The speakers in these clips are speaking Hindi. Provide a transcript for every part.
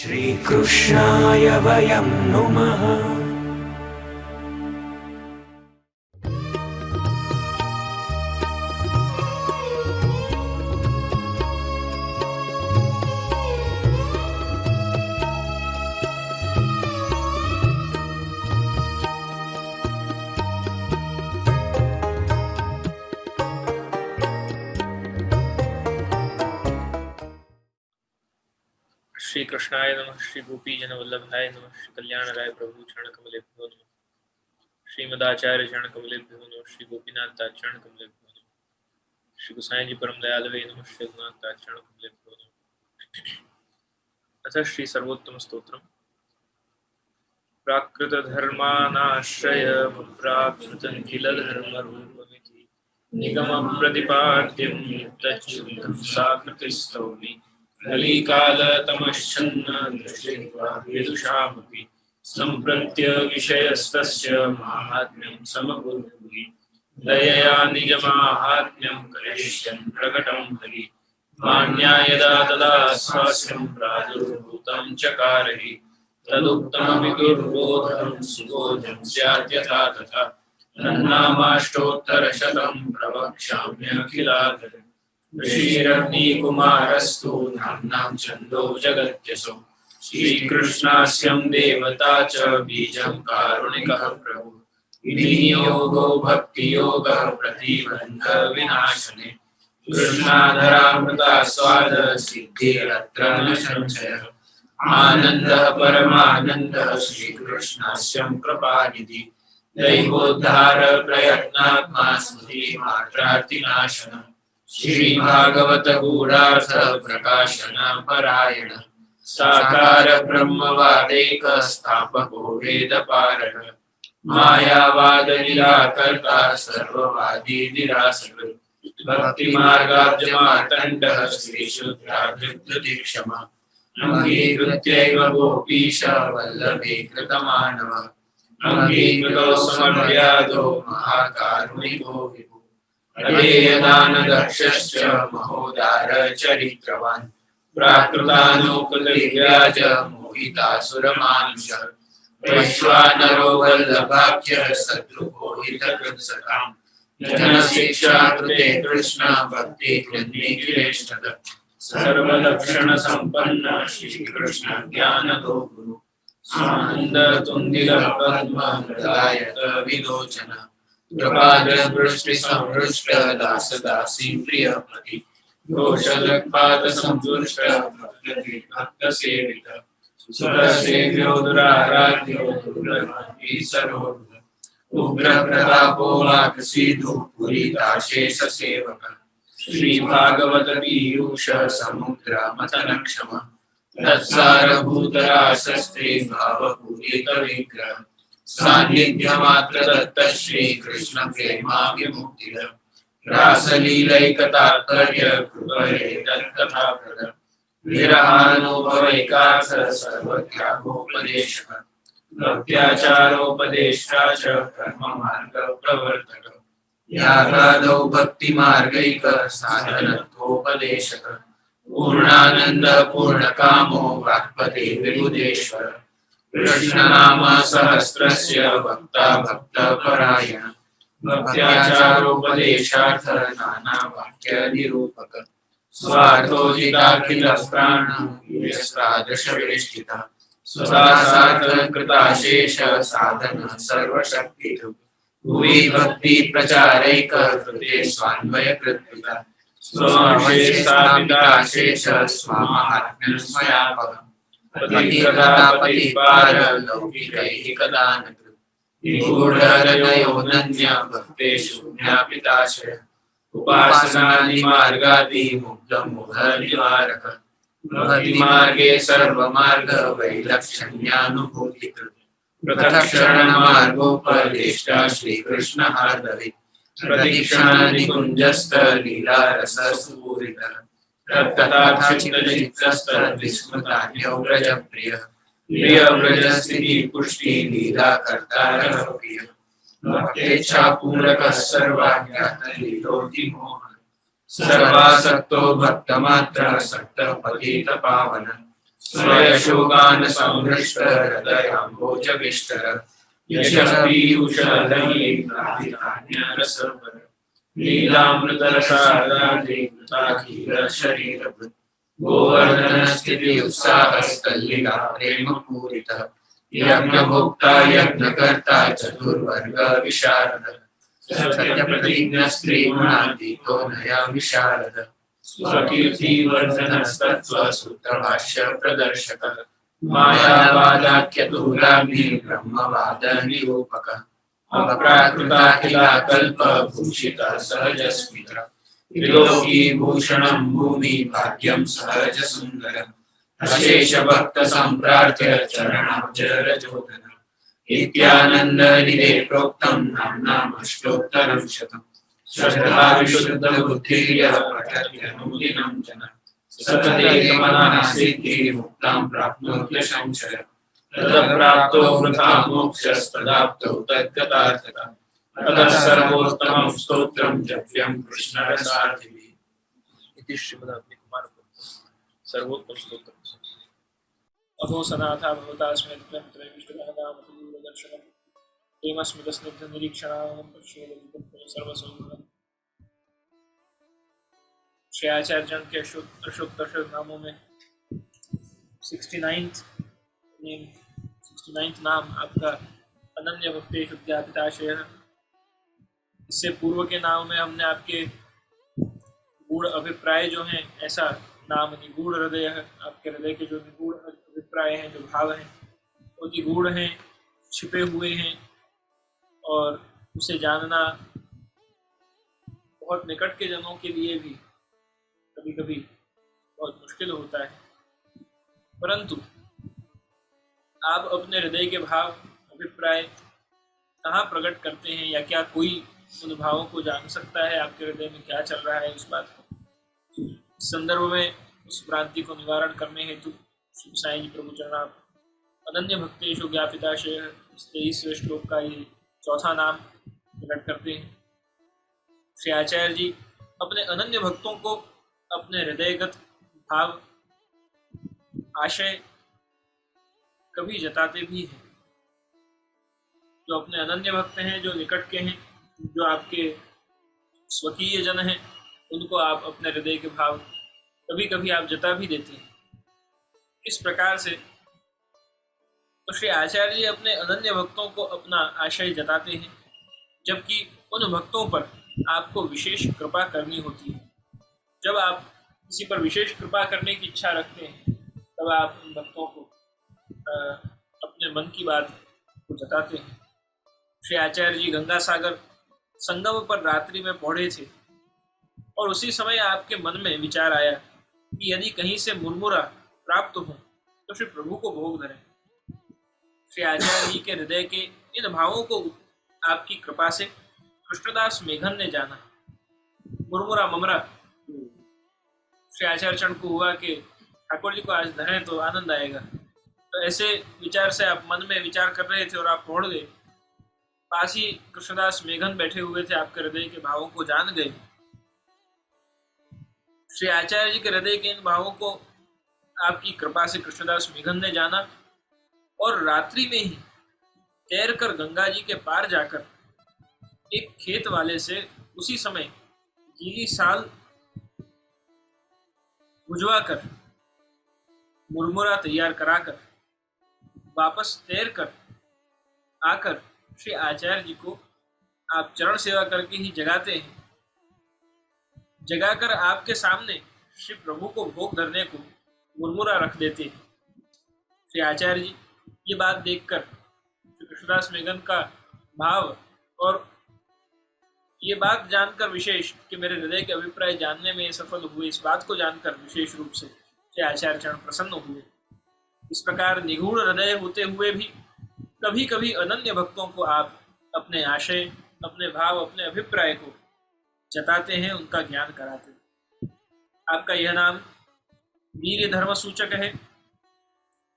श्रीकृष्णाय वयं नुमः। श्री कृष्णाय नमः। श्री गोपी जन वल्लभाय नमः। श्री कल्याण राय प्रभु चरण कमलेभ्यो नमः। श्रीमदाचार्य चरण कमलेभ्यो नमः। श्री गोपीनाथ चरण कमलेभ्यो नमः। श्री गोसाई जी परम दयालवे नमः। श्री रघुनाथ चरण कमलेभ्यो नमः। अथ श्री सर्वोत्तम स्तोत्रम। प्राकृत धर्मानाश्रय प्राकृतं किल धर्म रूपमिति निगम प्रतिपाद्यं तच्चुतं साकृतिस्तौमि कलिकाल तमश्चन्न दृष्ट्वा विदुषामपि सम्प्रत्य विषयस्तस्य माहात्म्यं समकुर्वन्ति दयया निजमाहात्म्यं करिष्यन् प्रकटं हरि मान्या यदा तदा स्वास्यं प्रादुर्भूतं चकारहि तदुक्तमपि दुर्बोधं सुबोधं स्यात् यथा तथा तन्नामाष्टोत्तरशतं प्रवक्ष्याम्यखिलादरम् ऋषिरग्निकुमारस्तु नाम्नां छन्दो जगत्यसो श्रीकृष्णास्यं देवता च बीजं कारुणिकः प्रभु विनियोगो भक्तियोगः प्रतिबन्ध विनाशने कृष्णाधरामृता स्वाद सिद्धिरत्र न संशयः आनन्दः परमानन्दः श्रीकृष्णास्यं कृपानिधि दैवोद्धार प्रयत्नात्मा स्मृति मात्रार्तिनाशनः श्रीभागवत गूढ़ार्थ प्रकाशन परायण साकार ब्रह्मवादेक स्थापको वेद पारण मायावाद निराकर्ता सर्ववादी निरासकृत भक्ति मार्गाब्ज मार्तण्डः श्री शुद्धाभृत्युति क्षमा अंगीकृत्यैव गोपीश वल्लभे कृतमानवः अंगीकृतो समव्याधो महाकारुणिको विभुः अधेयदानदक्षश्च महोदार चरित्रवान् प्राकृतानोपलव्याज मोहितासुरमानुषः वैश्वानरो वल्लभाख्य शत्रुको हितकृत्सताम् जनशिक्षा कृते कृष्ण भक्ति कृन्निखिलेष्टद सर्वलक्षण संपन्न श्री कृष्ण ज्ञानदो गुरु स्वानंद तुंदिल पद्म हृदायत विलोचन कृपादृष्टि संहृष्ट दास दासी प्रिय पति दोषदपाद संतुष्ट भक्त सेवित सुर सेव्यो दुराराध्यो दुर्लभी सरोध उग्र प्रतापो वाक्सीधु पुरीताशेष सेवक श्री भागवत पीयूष समुद्र मथन क्षम तत्सारभूतराशस्त्री भावपूरित विग्रह सान्निध्य मात्र दत्त श्री कृष्ण प्रेमा विमुक्ति रासलीलैकतात्पर्य कृपये तत्कथा प्रद विरहानुभवैकास सर्वत्यागोपदेशः भक्त्याचारोपदेष्टा च कर्म मार्ग प्रवर्तक यागादौ भक्ति मार्गैक साधनत्वोपदेशक पूर्णानंद पूर्णकामो वाक्पति विबुधेश्वर कृष्णनाम सहस्रस्य वक्ता भक्त परायण भक्त्याचारोपदेशार्थ नाना वाक्य निरूपक स्वार्थोजिताखिल प्राण यस्तादृश वेष्टिता स्वदासात् कृताशेष साधन सर्वशक्ति भुवि भक्ति प्रचारैक कृते स्वान्वय कृत्पिता स्वशेषापिताशेष स्वामात्म्यं स्वयापः पतिपार लौकिकैः कदानकृत् निगूढहृदयोऽनन्य भक्तेषु ज्ञापिताशय उपासनादिमार्गादि मुग्धमोहनिवारक भक्तिमार्गे सर्वमार्ग वैलक्षण्यानुभूतिकृत् प्रदक्षिणमार्गोपदेष्टा श्रीकृष्ण हार्दवे प्रदक्षिणानिकुञ्जस्थ लीलारसस्फूरितः तत्कथाचित्तचित्तस्तद्विस्मृतान्यो व्रजप्रियः प्रियव्रजस्थिति पुष्टि लीला कर्तारः प्रियः भक्तेच्छापूरकः सर्वाज्ञातलीलोति मोहः सर्वासक्तो भक्तमात्र सक्तः पतितपावन स्वयशोकान् संहृष्ट हृदयाम्भोजविष्टर यशः पीयूषलहरी प्राधिकान्यरसवर लीलामृतरसादाधिकृताखिलशरीरभृत् गोवर्धनस्थिति उत्साहस्तल्लीला प्रेमपूरितः यज्ञभोक्ता यज्ञकर्ता चतुर्वर्ग विशारद सत्यप्रतिज्ञ स्त्रीगुणातीतो नया विशारद स्वकीर्तिवर्धनस्तत्त्वसूत्रभाष्य प्रदर्शकः मायावादाख्यतुलाग्नि ब्रह्मवाद निरूपकः अप्राकृताखिलाकल्पभूषितः सहजस्मितः त्रिलोकीभूषणं भूमि भाग्यं सहजसुन्दरम् अशेषभक्तसम्प्रार्थ्य चरणाब्जरजोधनम् इत्यानन्दनिधे प्रोक्तं नाम्नामष्टोत्तरं शतम् श्रद्धा विशुद्धबुद्धिर्यः पठत्यनुदिनं जनः सततेकमनःसिद्धिर्मुक्तां प्राप्नोत्य संशयः तदप्राप्तो वृथा मोक्षस्तदाप्तो तद्गतार्थता ततः सर्वोत्तमं स्तोत्रं जप्यं कृष्णरसार्थिभिः इति श्रीमदाग्निकुमार सर्वोत्तम स्तोत्र। अथो सनाथा भवतास्मै नित्यं त्रयविष्टुगणनामतिदूरदर्शनं प्रेमस्मितस्निग्धनिरीक्षणां पश्येदं सर्वसौगुणम्। श्री आचार्य जन के अशोक नामों में 69th नाम आपका अनन्य भक्ति शुद्धापिताशय है। इससे पूर्व के नाम में हमने आपके गूढ़ अभिप्राय जो हैं, ऐसा नाम निगूढ़ हृदय है। आपके हृदय के जो निगूढ़ अभिप्राय हैं, जो भाव हैं, वो निगूढ़ हैं, छिपे हुए हैं, और उसे जानना बहुत निकट के जनों के लिए भी कभी कभी बहुत मुश्किल होता है। परंतु आप अपने हृदय के भाव अभिप्राय कहाँ प्रकट करते हैं, या क्या कोई उन भावों को जान सकता है आपके हृदय में क्या चल रहा है, उस बात को इस संदर्भ में उस भ्रांति को निवारण करने हेतु श्री साईं जी प्रभु चरणार्थ अनन्य भक्तेषु ज्ञापिताशय 23वें श्लोक का ये चौथा नाम प्रकट करते हैं। श्री आचार्य जी अपने अनन्य भक्तों को अपने हृदयगत भाव आशय कभी जताते भी हैं। जो अपने अनन्य भक्त हैं, जो निकट के हैं, जो आपके स्वकीय जन हैं, उनको आप अपने हृदय के भाव कभी कभी आप जता भी देते हैं। इस प्रकार से तो श्री आचार्य जी अपने अनन्य भक्तों को अपना आशय जताते हैं, जबकि उन भक्तों पर आपको विशेष कृपा करनी होती है। जब आप किसी पर विशेष कृपा करने की इच्छा रखते हैं, तब आप उन भक्तों को अपने मन की बात को जताते हैं। श्री आचार्य जी गंगा सागर संगम पर रात्रि में पहुंचे थे, और उसी समय आपके मन में विचार आया कि यदि कहीं से मुरमुरा प्राप्त हो तो श्री प्रभु को भोग धरें। श्री आचार्य जी के हृदय के इन भावों को आपकी कृपा से कृष्णदास मेघन ने जाना। मुरमुरा ममरा श्री आचार्य चरण को हुआ कि ठाकुर जी को आज धरें तो आनंद आएगा। तो ऐसे विचार से आप मन में विचार कर रहे थे और आप पहुंच गए। पास ही कृष्णदास मेघन बैठे हुए थे, आपके हृदय के भावों को जान गए। श्री आचार्य जी के हृदय के इन भावों को आपकी कृपा से कृष्णदास मेघन ने जाना, और रात्रि में ही तैर कर गंगा जी के पार जाकर एक खेत वाले से उसी समय गीली साल भुजवा कर मुरमुरा तैयार कराकर वापस तैर कर आकर श्री आचार्य जी को आप चरण सेवा करके ही जगाते हैं। जगाकर आपके सामने श्री प्रभु को भोग धरने को मुरमुरा रख देते हैं। श्री आचार्य जी ये बात देखकर श्री कृष्णदास मेघन का भाव और ये बात जानकर विशेष कि मेरे हृदय के अभिप्राय जानने में सफल हुए, इस बात को जानकर विशेष रूप से श्री आचार्य चरण प्रसन्न हुए। इस प्रकार निगूढ़ हृदय होते हुए भी कभी कभी अनन्य भक्तों को आप अपने आशय, अपने भाव, अपने अभिप्राय को जताते हैं, उनका ज्ञान कराते हैं। आपका यह नाम वीर धर्म सूचक है।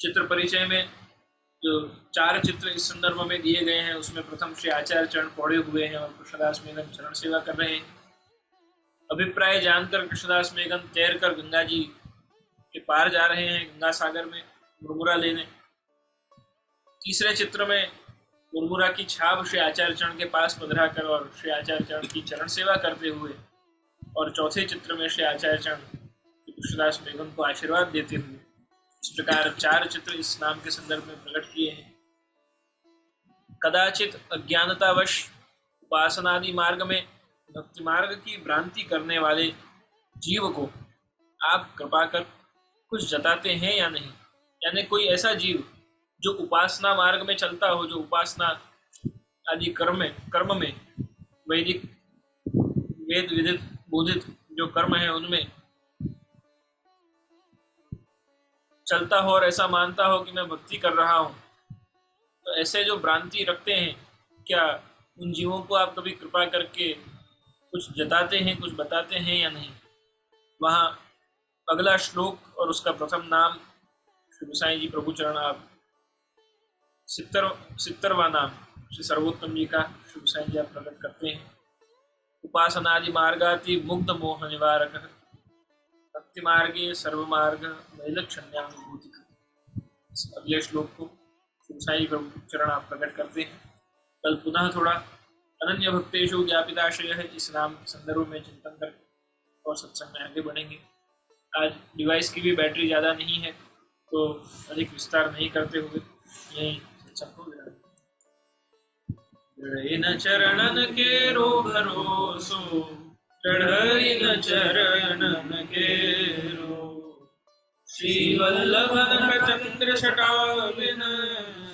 चित्र परिचय में जो 4 चित्र इस संदर्भ में दिए गए हैं, उसमें प्रथम श्री आचार्य चरण पौड़े हुए हैं और कृष्णदास मेघन चरण सेवा कर रहे हैं। अभिप्राय जानकर कृष्णदास मेघन तैर कर गंगा जी के पार जा रहे हैं गंगा सागर में मुरमुरा लेने। तीसरे चित्र में मुरमुरा की छाप श्री आचार्य चरण के पास पधरा कर और श्री आचार्य चरण की चरण सेवा करते हुए, और चौथे चित्र में श्री आचार्य चरण कृष्णदास बेगम को आशीर्वाद देते हुए। इस प्रकार 4 चित्र इस नाम के संदर्भ में प्रकट किए हैं। कदाचित अज्ञानतावश उपासनादि मार्ग में भक्ति मार्ग की भ्रांति करने वाले जीव को आप कृपा कर कुछ जताते हैं या नहीं। यानी कोई ऐसा जीव जो उपासना मार्ग में चलता हो, जो उपासना आदि कर्म में वैदिक वेद विदित बोधित जो कर्म है उनमें चलता हो और ऐसा मानता हो कि मैं भक्ति कर रहा हूं, तो ऐसे जो भ्रांति रखते हैं, क्या उन जीवों को आप कभी कृपा करके कुछ जताते हैं, कुछ बताते हैं या नहीं। वहाँ अगला श्लोक और उसका प्रथम नाम श्री गोसाई जी प्रभु चरण आप 70वां नाम श्री सर्वोत्तम जी का श्री गोसाई जी आप प्रकट करते हैं। उपासनादि मार्गाति मुग्ध मोह निवारक भक्ति मार्गे सर्व मार्ग वैलक्षण्यानुभूति। अगले श्लोक को श्री गोसाई प्रभु चरण आप प्रकट करते हैं। कल पुनः थोड़ा अनन्य भक्तेषु ज्ञापिताशय है इस नाम के संदर्भ में चिंतन करके और सत्संग में आगे बढ़ेंगे। आज डिवाइस की भी बैटरी ज़्यादा नहीं है तो अधिक विस्तार नहीं करते हुए यही सत्संग को विराम। न चरणन के रो भरोसो, न चरणन के रो, श्री वल्लभ चंद्र छटाविन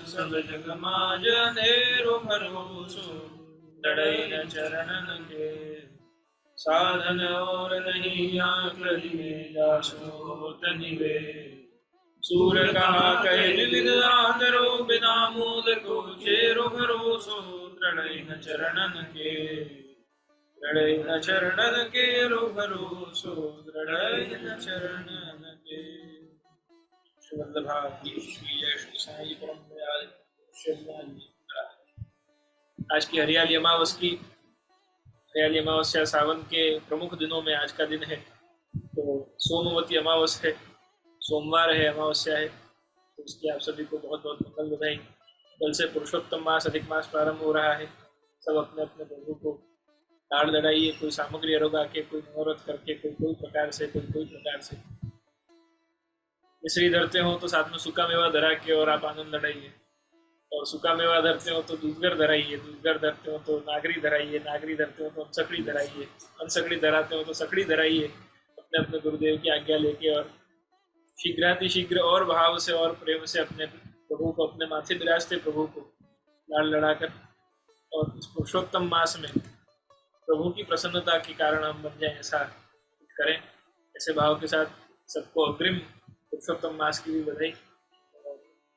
सब जग माज अंधेरो भरोसो। न चरणन के साधन और नहीं आंकड़ी में जासो तनिवे। सूर कहा कहे विविध आदरो बिना मूल को चेरो भरोसो। न चरणन के न चरणन के रो भरोसो। न चरणन के। श्री वल्लभा की श्री जय श्री साई परम दयाल श्री। आज की हरियाली अमावस्या सावन के प्रमुख दिनों में आज का दिन है। तो सोमवती अमावस है, सोमवार है, अमावस्या है, तो उसकी आप सभी को बहुत बहुत मंगल बधाई। कल से पुरुषोत्तम मास अधिक मास प्रारंभ हो रहा है। सब अपने अपने प्रभु को लाड़ लड़ाइए, कोई सामग्री अरोगा के, कोई मनोरथ करके, कोई प्रकार से, कोई प्रकार से। मिश्री धरते हो तो साथ में सूखा मेवा धरा के और आप आनंद लड़ाइए, और सूखा मेवा धरते हो तो दूधगर धराइए, दूधगर धरते हो तो नागरी धराइए, नागरी धरते हो तो अनसकड़ी धराइए, अनसकड़ी धराते हो तो सकड़ी धराइए। अपने अपने गुरुदेव की आज्ञा लेके और शीघ्रातिशीघ्र और भाव से और प्रेम से अपने प्रभु को अपने माथे विराजते प्रभु को लाड़ लड़ाकर, और इस पुरुषोत्तम मास में प्रभु की प्रसन्नता के कारण हम बन जाए, ऐसा कुछ करें। ऐसे भाव के साथ सबको अग्रिम पुरुषोत्तम मास की भी बधाई।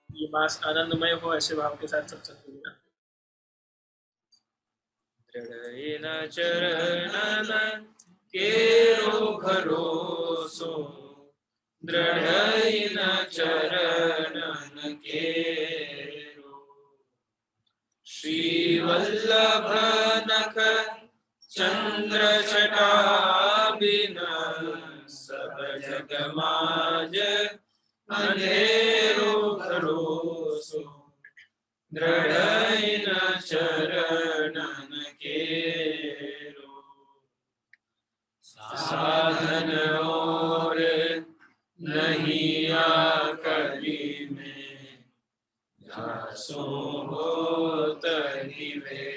ये मास आनंदमय हो, ऐसे भाव के साथ सत्संग होगा। दृढ़ चरणन केरो भरोसो, दृढ़ चरणन केरो, श्री वल्लभ नख चंद्र छटाबिन सब जग माज अंधेरो भरोसो। दृढ़ चरणन केरो, साधन और नहीं आकली में जासो होत निवे।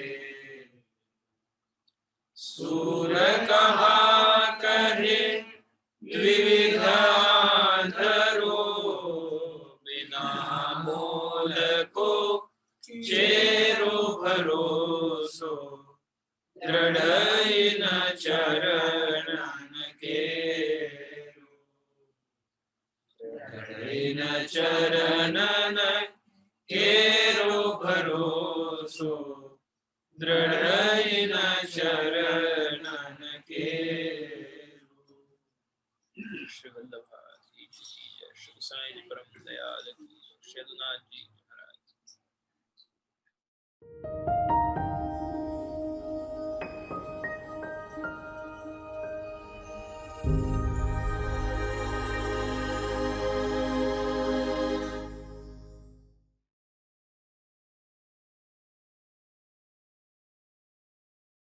सूर कहा कहे विविध धरो बिना मोल को चेरो भरोसो। दृढ़ चरणन केरो, दृढ़ चरणन केरो भरोसो। दृढ़ चरणन केरो। श्री वल्लभा जी की जय। श्री साईं जी परम दयाल की। श्री रघुनाथ जी महाराज।